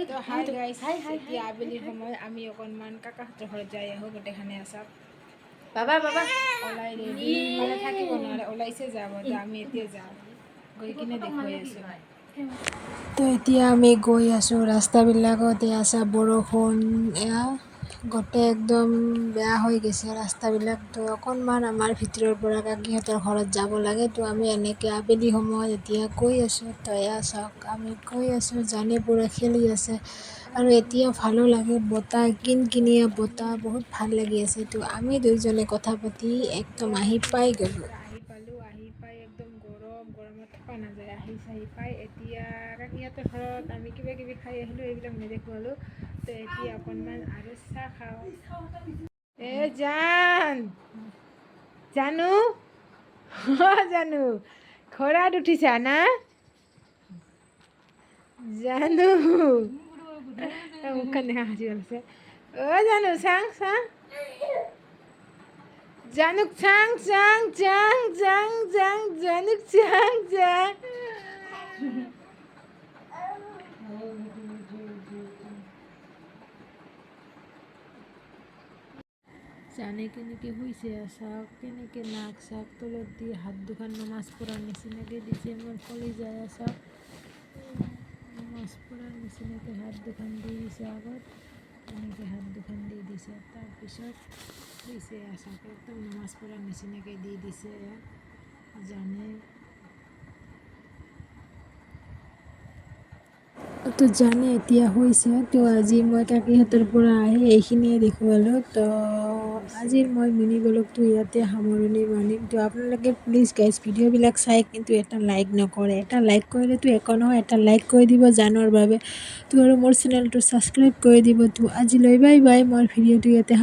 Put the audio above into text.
তো hi guys, এতিয়া আবেলিৰ সময় আমি অকণমান কাকাহঁতৰ ঘৰত যাই আহোঁ। গোটেইখানে আছক বাবা বাবা ওলাই ৰেডি মানে থাকিব নোৱাৰে, ওলাইছে যাব। তো আমি এতিয়া যাওঁ, গৈ কিনে দেখুৱাই আছোঁ। তো এতিয়া আমি গৈ আছোঁ, ৰাস্তাবিলাকত আছা বৰষুণ এয়া গোটেই একদম বেয়া হৈ গৈছে ৰাস্তাবিলাক। তো অকণমান আমাৰ ভিতৰৰ পৰা কাকিহঁতৰ ঘৰত যাব লাগে। তো আমি এনেকৈ আবেলি সময়ত এতিয়া গৈ আছোঁ। তো এয়া চাওক, আমি গৈ আছোঁ, জানি পুৰা খেলি আছে আৰু এতিয়া ভালো লাগে, বতাহ কিনকিনীয়া বতাহ, বহুত ভাল লাগি আছে। তো আমি দুইজনে কথা পাতি একদম আহি পাই গ'লোঁ। আহি পাই একদম গৰমত থকা নাযায়। আহি পাই এতিয়া কাকিহঁতৰ ঘৰত আমি কিবা কিবি খাই আহিলোঁ, এইবিলাক নেদেখুৱালোঁ। তো এতিয়া অকণমান আৰু চাহ খাওঁ। জানো জানো ঘোঁৰাত উঠিছা না? জানো মুখখন দেখা সাঁচি আছে। জানো চাং জানুক চাং জানুক চাং। জানে কেনেকৈ শুইছে চাওক, কেনেকৈ নাক চাক তলত দি হাত দুখন নমাজ পঢ়াৰ নিচিনাকৈ দিছে। মোৰ ফলি যায় চাওক, নমাজ পঢ়াৰ নিচিনাকৈ হাত দুখন দি দিছে আগত, এনেকৈ হাত দুখন দি দিছে। তাৰপিছত শুইছে চাওক, একদম নমাজ পঢ়াৰ নিচিনাকৈ দি দিছে। জানে তো জানে এতিয়া হৈছে। তো আজি মই কাকিহঁতৰ পৰা আহি এইখিনিয়ে দেখুৱালোঁ। তো আজিৰ মই মিনি ব্লগটো ইয়াতে সামৰণি মাৰিম। তো আপোনালোকে প্লিজ গাইজ ভিডিঅ'বিলাক চাই কিন্তু এটা লাইক নকৰে। এটা লাইক কৰিলেতো একো নহয়, এটা লাইক কৰি দিব জানৰ বাবে। তো আৰু মোৰ চেনেলটো ছাবস্ক্ৰাইব কৰি দিব। তো আজিলৈ বাই বাই, মোৰ ভিডিঅ'টো ইয়াতে